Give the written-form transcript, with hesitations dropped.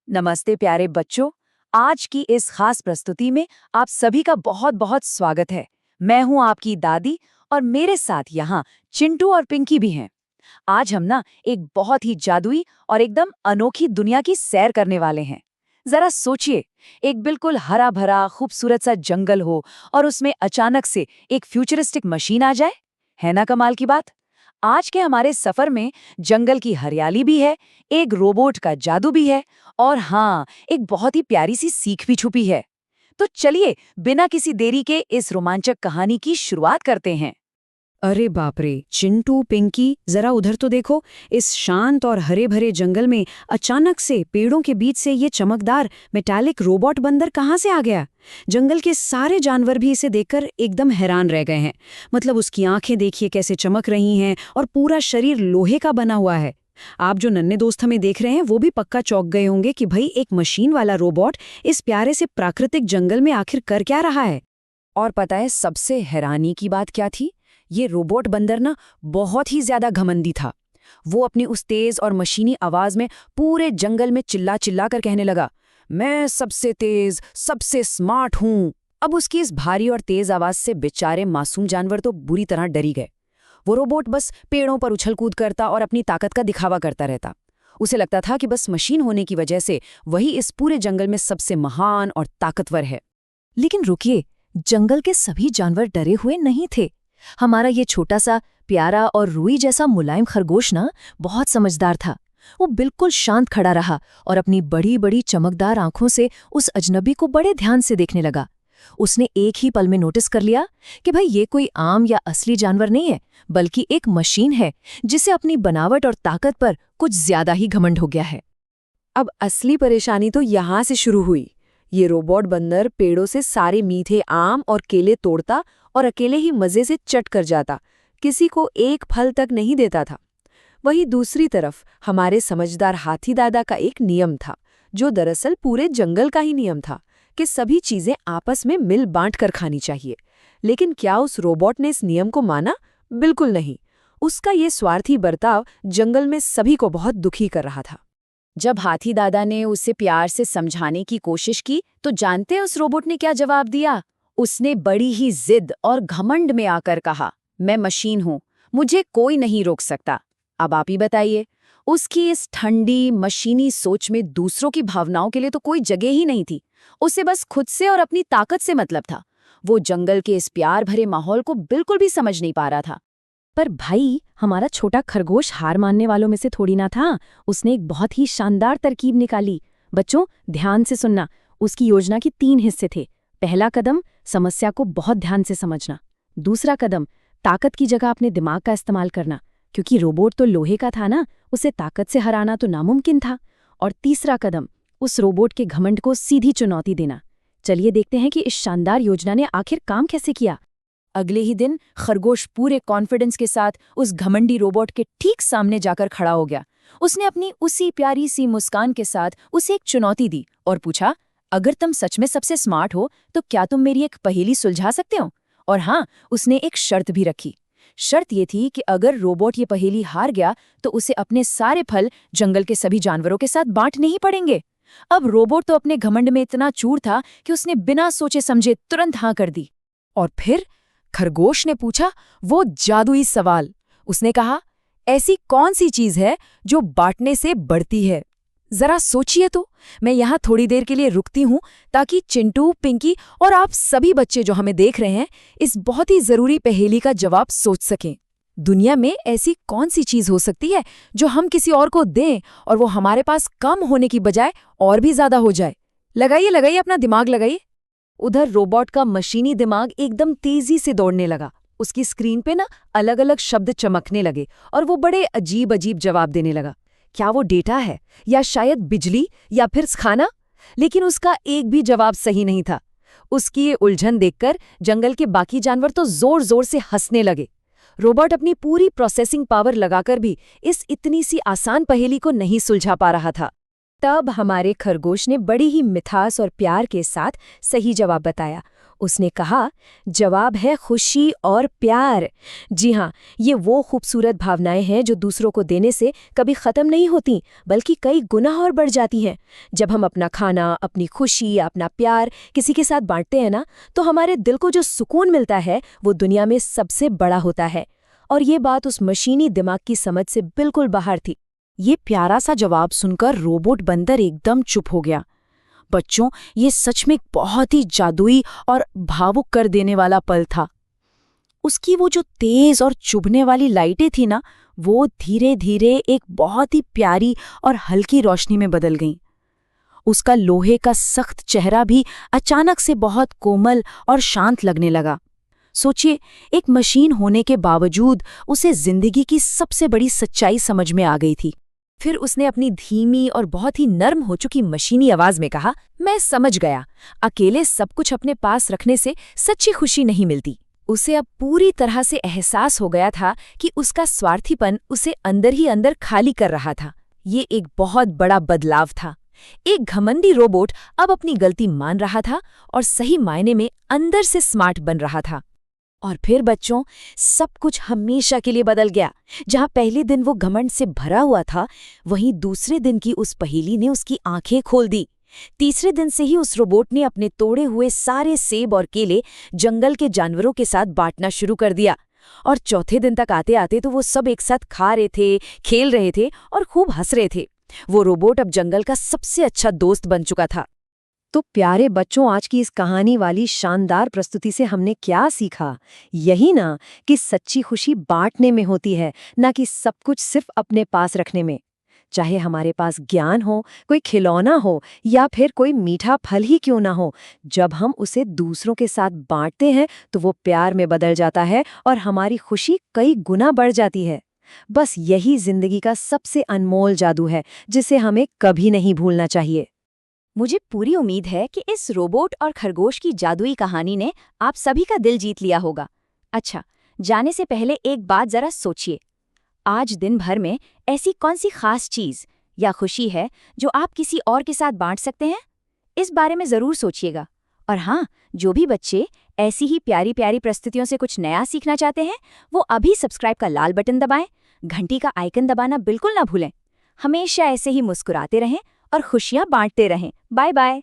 नमस्ते प्यारे बच्चों। आज की इस खास प्रस्तुति में आप सभी का बहुत बहुत स्वागत है। मैं हूं आपकी दादी और मेरे साथ यहाँ चिंटू और पिंकी भी हैं। आज हम ना एक बहुत ही जादुई और एकदम अनोखी दुनिया की सैर करने वाले हैं। जरा सोचिए, एक बिल्कुल हरा भरा खूबसूरत सा जंगल हो और उसमें अचानक से एक फ्यूचरिस्टिक मशीन आ जाए। है ना कमाल की बात। आज के हमारे सफर में जंगल की हरियाली भी है, एक रोबोट का जादू भी है और हाँ, एक बहुत ही प्यारी सी सीख भी छुपी है। तो चलिए बिना किसी देरी के इस रोमांचक कहानी की शुरुआत करते हैं। अरे बाप रे, चिंटू पिंकी जरा उधर तो देखो। इस शांत और हरे भरे जंगल में अचानक से पेड़ों के बीच से ये चमकदार मेटालिक रोबोट बंदर कहाँ से आ गया? जंगल के सारे जानवर भी इसे देखकर एकदम हैरान रह गए हैं। मतलब उसकी आंखें देखिए कैसे चमक रही हैं और पूरा शरीर लोहे का बना हुआ है। आप जो नन्हे दोस्त हमें देख रहे हैं वो भी पक्का चौंक गए होंगे कि भाई एक मशीन वाला रोबोट इस प्यारे से प्राकृतिक जंगल में आखिर कर क्या रहा है। और पता है सबसे हैरानी की बात क्या थी? ये रोबोट बंदर ना बहुत ही ज्यादा घमंडी था। वो अपनी उस तेज और मशीनी आवाज में पूरे जंगल में चिल्ला चिल्ला कर कहने लगा, मैं सबसे तेज सबसे स्मार्ट हूं। अब उसकी इस भारी और तेज आवाज से बेचारे मासूम जानवर तो बुरी तरह डरी गए। वो रोबोट बस पेड़ों पर उछल कूद करता और अपनी ताकत का दिखावा करता रहता। उसे लगता था कि बस मशीन होने की वजह से वही इस पूरे जंगल में सबसे महान और ताकतवर है। लेकिन रुकिए, जंगल के सभी जानवर डरे हुए नहीं थे। हमारा ये छोटा सा प्यारा और रूई जैसा मुलायम खरगोश ना बहुत समझदार था। वो बिल्कुल शांत खड़ा रहा और अपनी बड़ी बड़ी चमकदार आंखों से उस अजनबी को बड़े ध्यान से देखने लगा। उसने एक ही पल में नोटिस कर लिया कि भाई ये कोई आम या असली जानवर नहीं है, बल्कि एक मशीन है जिसे अपनी बनावट और ताकत पर कुछ ज्यादा ही घमंड हो गया है। अब असली परेशानी तो यहाँ से शुरू हुई। ये रोबोट बंदर पेड़ों से सारे मीठे आम और केले तोड़ता और अकेले ही मजे से चट कर जाता, किसी को एक फल तक नहीं देता था। वहीं दूसरी तरफ हमारे समझदार हाथी दादा का एक नियम था, जो दरअसल पूरे जंगल का ही नियम था कि सभी चीजें आपस में मिल बांट कर खानी चाहिए। लेकिन क्या उस रोबोट ने इस नियम को माना? बिल्कुल नहीं। उसका ये स्वार्थी बर्ताव जंगल में सभी को बहुत दुखी कर रहा था। जब हाथी दादा ने उसे प्यार से समझाने की कोशिश की तो जानते हैं उस रोबोट ने क्या जवाब दिया? उसने बड़ी ही जिद और घमंड में आकर कहा, मैं मशीन हूं, मुझे कोई नहीं रोक सकता। अब आप ही बताइए। उसकी इस ठंडी मशीनी सोच में दूसरों की भावनाओं के लिए तो कोई जगह ही नहीं थी। उसे बस खुद से और अपनी ताकत से मतलब था। वो जंगल के इस प्यार भरे माहौल को बिल्कुल भी समझ नहीं पा रहा था। पर भाई, हमारा छोटा खरगोश हार मानने वालों में से थोड़ी ना था। उसने एक बहुत ही शानदार तरकीब निकाली। बच्चों, ध्यान से सुनना। उसकी योजना के 3 हिस्से थे। पहला कदम, समस्या को बहुत ध्यान से समझना। दूसरा कदम, ताकत की जगह अपने दिमाग का इस्तेमाल करना, क्योंकि रोबोट तो लोहे का था ना, उसे ताकत से हराना तो नामुमकिन था। और तीसरा कदम, उस रोबोट के घमंड को सीधी चुनौती देना। चलिए देखते हैं कि इस शानदार योजना ने आखिर काम कैसे किया। अगले ही दिन खरगोश पूरे कॉन्फिडेंस के साथ उस घमंडी रोबोट के ठीक सामने जाकर खड़ा हो गया। उसने अपनी उसी प्यारी सी मुस्कान के साथ उसे एक चुनौती दी और पूछा, अगर तुम सच में सबसे स्मार्ट हो तो क्या तुम मेरी एक पहेली सुलझा सकते हो? और हाँ, उसने एक शर्त भी रखी। शर्त ये थी कि अगर रोबोट ये पहेली हार गया तो उसे अपने सारे फल जंगल के सभी जानवरों के साथ बांटने ही पड़ेंगे। अब रोबोट तो अपने घमंड में इतना चूर था कि उसने बिना सोचे समझे तुरंत हाँ कर दी। और फिर खरगोश ने पूछा वो जादुई सवाल। उसने कहा, ऐसी कौन सी चीज है जो बांटने से बढ़ती है? जरा सोचिए तो। मैं यहाँ थोड़ी देर के लिए रुकती हूँ ताकि चिंटू, पिंकी और आप सभी बच्चे जो हमें देख रहे हैं इस बहुत ही जरूरी पहेली का जवाब सोच सकें। दुनिया में ऐसी कौन सी चीज हो सकती है जो हम किसी और को दें और वो हमारे पास कम होने की बजाय और भी ज्यादा हो जाए? लगाइए लगाइए, अपना दिमाग लगाइए। उधर रोबोट का मशीनी दिमाग एकदम तेजी से दौड़ने लगा। उसकी स्क्रीन पे ना अलग अलग शब्द चमकने लगे और वो बड़े अजीब अजीब जवाब देने लगा। क्या वो डेटा है, या शायद बिजली, या फिर खाना? लेकिन उसका एक भी जवाब सही नहीं था। उसकी ये उलझन देखकर जंगल के बाकी जानवर तो जोर जोर से हंसने लगे। रोबोट अपनी पूरी प्रोसेसिंग पावर लगाकर भी इस इतनी सी आसान पहेली को नहीं सुलझा पा रहा था। तब हमारे खरगोश ने बड़ी ही मिठास और प्यार के साथ सही जवाब बताया। उसने कहा, जवाब है खुशी और प्यार। जी हाँ, ये वो खूबसूरत भावनाएं हैं जो दूसरों को देने से कभी ख़त्म नहीं होती, बल्कि कई गुना और बढ़ जाती हैं। जब हम अपना खाना, अपनी खुशी या अपना प्यार किसी के साथ बांटते हैं ना, तो हमारे दिल को जो सुकून मिलता है वो दुनिया में सबसे बड़ा होता है। और ये बात उस मशीनी दिमाग की समझ से बिल्कुल बाहर थी। ये प्यारा सा जवाब सुनकर रोबोट बंदर एकदम चुप हो गया। बच्चों, ये सच में बहुत ही जादुई और भावुक कर देने वाला पल था। उसकी वो जो तेज और चुभने वाली लाइटें थी ना, वो धीरे धीरे एक बहुत ही प्यारी और हल्की रोशनी में बदल गईं। उसका लोहे का सख्त चेहरा भी अचानक से बहुत कोमल और शांत लगने लगा। सोचिए, एक मशीन होने के बावजूद उसे जिंदगी की सबसे बड़ी सच्चाई समझ में आ गई थी। फिर उसने अपनी धीमी और बहुत ही नर्म हो चुकी मशीनी आवाज में कहा, मैं समझ गया, अकेले सब कुछ अपने पास रखने से सच्ची खुशी नहीं मिलती। उसे अब पूरी तरह से एहसास हो गया था कि उसका स्वार्थीपन उसे अंदर ही अंदर खाली कर रहा था। ये एक बहुत बड़ा बदलाव था। एक घमंडी रोबोट अब अपनी गलती मान रहा था और सही मायने में अंदर से स्मार्ट बन रहा था। और फिर बच्चों, सब कुछ हमेशा के लिए बदल गया। जहां पहले दिन वो घमंड से भरा हुआ था, वहीं दूसरे दिन की उस पहेली ने उसकी आंखें खोल दी। तीसरे दिन से ही उस रोबोट ने अपने तोड़े हुए सारे सेब और केले जंगल के जानवरों के साथ बांटना शुरू कर दिया। और चौथे दिन तक आते आते तो वो सब एक साथ खा रहे थे, खेल रहे थे और खूब हंस रहे थे। वो रोबोट अब जंगल का सबसे अच्छा दोस्त बन चुका था। तो प्यारे बच्चों, आज की इस कहानी वाली शानदार प्रस्तुति से हमने क्या सीखा? यही ना कि सच्ची खुशी बांटने में होती है, ना कि सब कुछ सिर्फ अपने पास रखने में। चाहे हमारे पास ज्ञान हो, कोई खिलौना हो या फिर कोई मीठा फल ही क्यों ना हो, जब हम उसे दूसरों के साथ बांटते हैं तो वो प्यार में बदल जाता है और हमारी खुशी कई गुना बढ़ जाती है। बस यही जिंदगी का सबसे अनमोल जादू है, जिसे हमें कभी नहीं भूलना चाहिए। मुझे पूरी उम्मीद है कि इस रोबोट और खरगोश की जादुई कहानी ने आप सभी का दिल जीत लिया होगा। अच्छा, जाने से पहले एक बात जरा सोचिए। आज दिन भर में ऐसी कौन सी खास चीज़ या खुशी है जो आप किसी और के साथ बांट सकते हैं? इस बारे में ज़रूर सोचिएगा। और हाँ, जो भी बच्चे ऐसी ही प्यारी प्यारी प्रस्तुतियों से कुछ नया सीखना चाहते हैं, वो अभी सब्सक्राइब का लाल बटन दबाएं, घंटी का आइकन दबाना बिल्कुल ना भूलें। हमेशा ऐसे ही मुस्कुराते रहें और खुशियाँ बांटते रहें। Bye bye.